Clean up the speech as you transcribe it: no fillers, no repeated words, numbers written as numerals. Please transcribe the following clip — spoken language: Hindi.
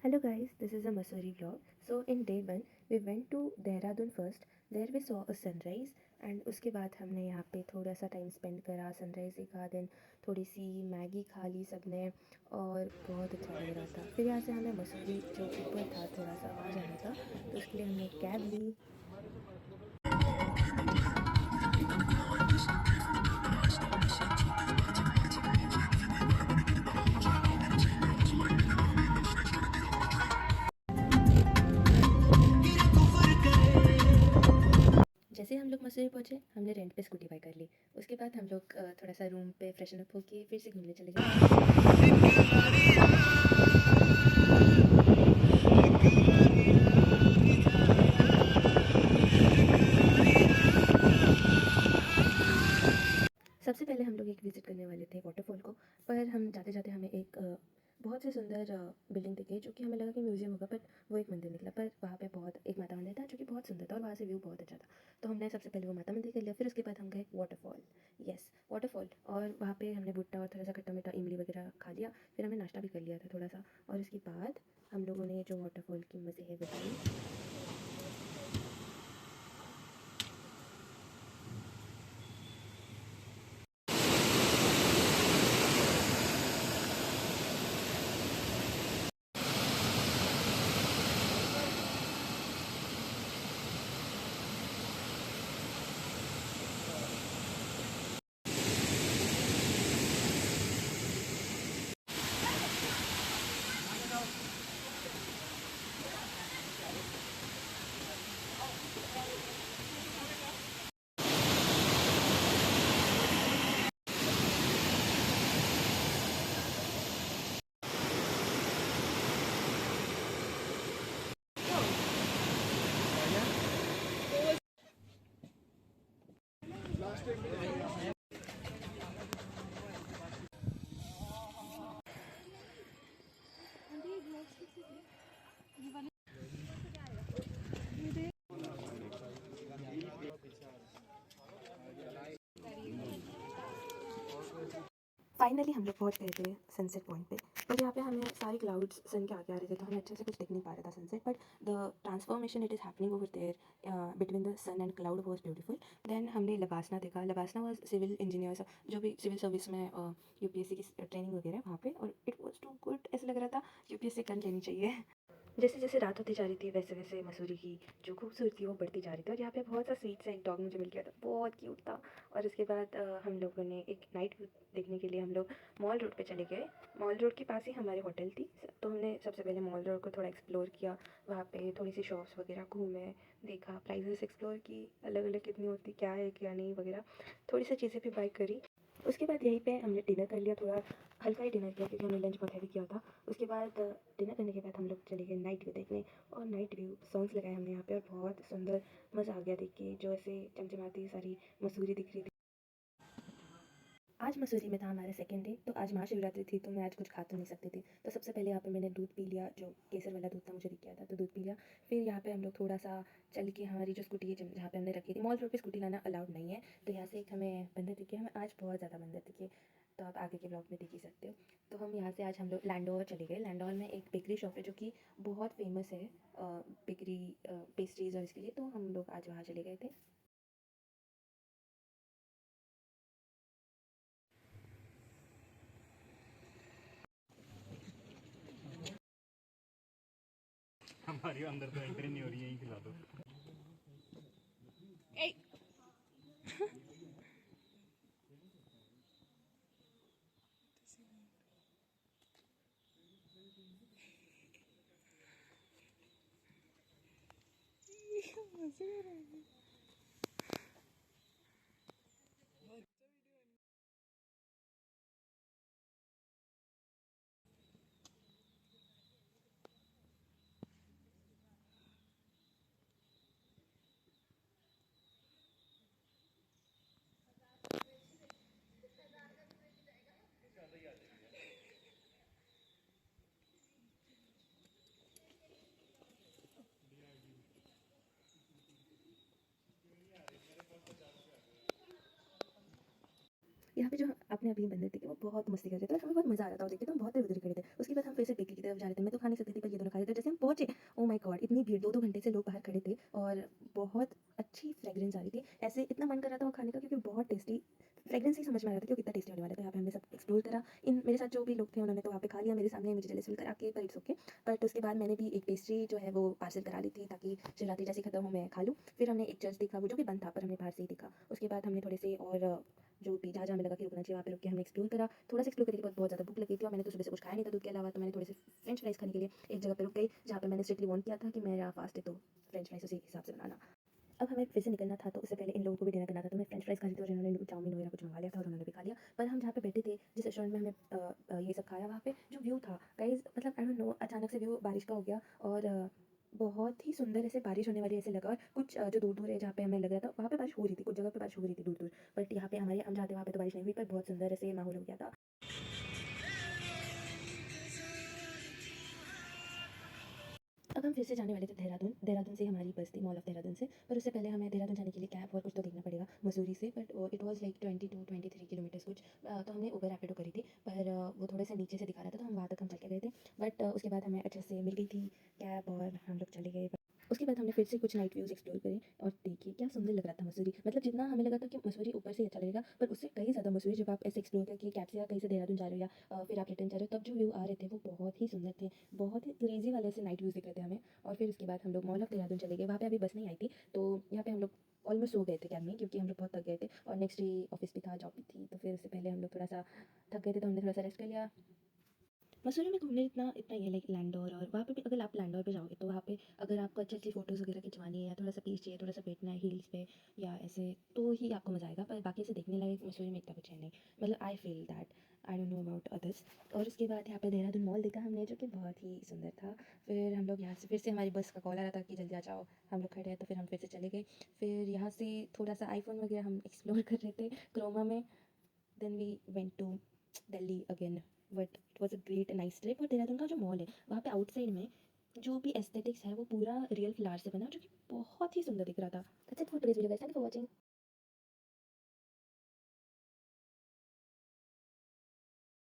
Hello guys, this is a Masuri vlog. So in day one, we went to Dehradun first. There we saw a sunrise and उसके बाद हमने यहाँ पे थोड़ा सा टाइम स्पेंड करा सनराइज़ देखा देन थोड़ी सी मैगी खा ली सबने और बहुत अच्छा लग रहा था। फिर यहाँ से हमें मसूरी जो ऊपर था थोड़ा सा वहाँ जाना था तो उसके लिए हमने कैब ली। जैसे हम लोग मसूरी पहुँचे हमने रेंट पे स्कूटी बाय कर ली। उसके बाद हम लोग थोड़ा सा रूम पे फ्रेशन अप होके फिर से घूमने चले गए। सबसे पहले हम लोग एक विज़िट करने वाले थे वाटरफॉल को, पर हम जाते जाते हमें एक बहुत ही सुंदर बिल्डिंग दिखी जो कि हमें लगा कि म्यूज़ियम होगा, बट वो एक मंदिर निकला। पर वहाँ पे बहुत एक माता मंदिर था जो कि बहुत सुंदर था और वहाँ से व्यू बहुत अच्छा था। तो हमने सबसे पहले वो माता मंदिर कर लिया, फिर उसके बाद हम गए वाटरफॉल। Yes, waterfall. और वहाँ पे हमने भुट्टा और थोड़ा सा खट्टा मीठा इमली वगैरह खा लिया। फिर हमने नाश्ता भी कर लिया था थोड़ा सा और उसके बाद हम लोगों ने जो वाटरफॉल की मज़े है बताई। फाइनली हम लोग पहुंच गए थे सनसेट पॉइंट पे। पर यहाँ पे हमें सारे क्लाउड्स सन के आगे आ रहे थे तो हमें अच्छे से कुछ दिख नहीं पा रहा था sunset, but the transformation it is happening over there between the sun and cloud was beautiful. Then हमने लबासना देखा। लबासना वाज सिविल इंजीनियर्स जो भी सिविल सर्विस में यूपीएससी की ट्रेनिंग वगैरह वहाँ पे, और इट वाज टू गुड। ऐसा लग रहा था यूपीएससी कर लेनी चाहिए। जैसे जैसे रात होती जा रही थी वैसे वैसे मसूरी की जो खूबसूरती वो बढ़ती जा रही थी और यहाँ पे बहुत सा स्वीट सा एक डॉग मुझे मिल गया था, बहुत क्यूट था। और उसके बाद हम लोगों ने एक नाइट व्यू देखने के लिए हम लोग मॉल रोड पे चले गए। मॉल रोड के पास ही हमारी होटल थी तो हमने सबसे पहले मॉल रोड को थोड़ा एक्सप्लोर किया। वहाँ पे थोड़ी सी शॉप्स वगैरह घूमे, देखा, प्राइजेस एक्सप्लोर की, अलग अलग कितनी होती क्या है क्या नहीं वगैरह, थोड़ी सी चीज़ें भी बाई करी। उसके बाद यहीं पे हमने डिनर कर लिया, थोड़ा हल्का ही डिनर किया क्योंकि हमने लंच बहुत हैवी किया था। उसके बाद डिनर करने के बाद हम लोग चले गए नाइट व्यू देखने, और नाइट व्यू सॉन्ग्स लगाए हमने यहाँ पे और बहुत सुंदर मज़ा आ गया देख के, जो ऐसे चमचमाती सारी मसूरी दिख रही थी। आज मसूरी में था हमारा सेकंड डे, तो आज महाशिवरात्रि थी तो मैं आज कुछ खा तो नहीं सकती थी। तो सबसे पहले यहाँ पे मैंने दूध पी लिया, जो केसर वाला दूध था मुझे दिख गया था तो दूध पी लिया। फिर यहाँ पे हम लोग थोड़ा सा चल के हमारी जो स्कूटी है जहाँ पे हमने रखी थी, मॉल रोड पे स्कूटी लाना अलाउड नहीं है, तो यहाँ से एक हमें मंदिर दिखे। हमें आज बहुत ज़्यादा मंदिर दिखे तो आप आगे के ब्लॉग में देख ही सकते हो। तो हम यहाँ से आज हम लोग लैंडोर चले गए। लैंडोर में एक बेकरी शॉप है जो कि बहुत फेमस है बेकरी पेस्ट्रीज़ और इसके लिए, तो हम लोग आज वहाँ चले गए थे। हमारी अंदर तो एंट्री नहीं हो रही है, यहीं खिला दो। यहाँ पे जो आपने अभी बंदर देखे वो बहुत मस्ती कर रहे थे और हमें बहुत मज़ा आ रहा था वो देख के, तो हम बहुत देर उधर ही खड़े थे। उसके बाद हम फिर से बेकरी की तरफ जा रहे थे, मैं तो खा नहीं सकती थी पर ये दोनों खा रहे थे। जैसे हम पहुँचे, ओह माय गॉड! इतनी भीड़, 2-2 घंटे से लोग बाहर खड़े थे और बहुत अच्छी फ्रेग्रेंस आ रही थी। ऐसे इतना मन कर रहा था वो खाने का क्योंकि बहुत टेस्टी फ्रेग्रेंस ही समझ में आ रहा था कि वो कितना टेस्टी होने वाला था। यहाँ पे हमने सब एक्सप्लोर करा। इन मेरे साथ जो भी लोग थे उन्होंने तो वहाँ पे खा लिया मेरे सामने, मुझे जेलस फील करा के, पर इट्स ओके। बट उसके बाद मैंने भी एक पेस्ट्री जो है वो पार्सल करा ली थी ताकि शिवरात्रि जैसे खत्म हो मैं खा लूँ। फिर हमने एक चर्च देखा, वो जो कि बंद था पर हमने बाहर से ही देखा। उसके बाद हमने थोड़े से और जो भी जहाँ जहाँ हमें लगा कि रुकना चाहिए वहाँ पे रुक के हमने एक्सप्लोर करा। थोड़ा सा एक्सप्लोर करने के बाद बहुत ज़्यादा भूख लगी थी और मैंने तो सुबह से कुछ खाया नहीं था दूध के अलावा, तो मैंने थोड़े से फ्रेंच फ्राइज़ खाने के लिए एक जगह पे रुक गई जहाँ पे मैंने स्ट्रिक्टली वार्न किया था कि मेरा फास्ट है तो फ्रेंच फ्राइज़ उसी हिसाब से बनाना। अब हमें फिर से निकलना था तो उससे पहले इन लोगों को भी डिनर करना था, तो मैं फ्रेंच फ्राइज़ खा रही थी और इन्होंने चाउमीन वगैरह कुछ मंगा लिया था और उन्होंने भी खा लिया। पर हम जहाँ पे बैठे थे, जिस रेस्टोरेंट में हमने ये सब खाया, वहाँ पे जो व्यू था गाइज़, मतलब आई डोंट नो, अचानक से व्यू बारिश का हो गया और बहुत ही सुंदर ऐसे बारिश होने वाली ऐसे लगा। और कुछ जो दूर-दूर है जहाँ पे हमें लग रहा था वहाँ पे बारिश हो रही थी, कुछ जगह पे बारिश हो रही थी दूर-दूर। बट यहाँ पे हमारे हम जहाँ थे वहाँ पे तो बारिश नहीं हुई, पर बहुत सुंदर ऐसे माहौल हो गया था। अब हम फिर से जाने वाले थे देहरादून। देहरादून से हमारी बस थी मॉल ऑफ देहरादून से, पर उससे पहले हमें देहरादून जाने के लिए कैब और कुछ तो देखना पड़ेगा मसूरी से। But it was like 22-23 kilometres कुछ। तो हमने उबर रैपिडो करी थी, पर वो थोड़े से नीचे से दिखा रहा था तो हम वहाँ तक हम चल के गए थे। बट उसके बाद हमें अच्छे से मिल गई थी कैब और हम लोग चले गए। उसके बाद हमने फिर से कुछ नाइट व्यूज़ एक्सप्लोर करे और देखिए क्या सुंदर लग रहा था मसूरी। मतलब जितना हमें लगा था कि मसूरी ऊपर से ही अच्छा लगेगा, पर उससे कहीं ज़्यादा मसूरी जब आप ऐसे एक्सप्लोर करके कैब से या कहीं से देहरादून जा रहे हो या फिर आप रिटर्न जा रहे हो, तब जो व्यू आ रहे थे वो बहुत ही सुंदर थे। बहुत ही क्रेज़ी वाले ऐसे नाइट व्यूज़ दिख रहे थे हमें। और फिर उसके बाद हम लोग मॉल ऑफ देहरादून चले गए। वहाँ पे अभी बस नहीं आई थी, तो यहाँ पे हम लोग ऑलमोस्ट सो गए थे कैब में क्योंकि हम लोग बहुत थक गए थे और नेक्स्ट डे ऑफिस भी था, जॉब भी थी। तो फिर उससे पहले हम लोग थोड़ा सा थक गए थे तो हमने थोड़ा सा रेस्ट कर लिया। मसूरी में घूमने इतना इतना ही है, लाइक लैंडोर, और वहाँ पे भी अगर आप लैंडोर पे जाओगे तो वहाँ पे अगर आपको अच्छी अच्छी फ़ोटोज़ वगैरह खिंचवानी है या थोड़ा सा पीस चाहिए, थोड़ा सा बैठना है हिल्स पे या ऐसे, तो ही आपको मज़ा आएगा। पर बाकी से देखने लायक मसूरी में इतना कुछ है नहीं। मतलब I feel that, I don't know about others. और उसके बाद यहाँ पे देहरादून मॉल देखा हमने जो कि बहुत ही सुंदर था। फिर हम लोग यहाँ से फिर से हमारी बस का कॉल आ रहा था कि जल्दी आ जाओ, हम लोग खड़े हैं, तो फिर हम फिर से चले गए। फिर यहाँ से थोड़ा सा आईफोन वगैरह हम एक्सप्लोर कर रहे थे क्रोमा में। Then we went to Delhi again, but it was a great nice trip. और देहरादून का जो मॉल है वहाँ पे आउटसाइड में जो भी एस्थेटिक्स है वो पूरा रियल फ्लावर से बना है, जो कि बहुत ही सुंदर दिख रहा था। That's it for today's video guys, thank you for watching.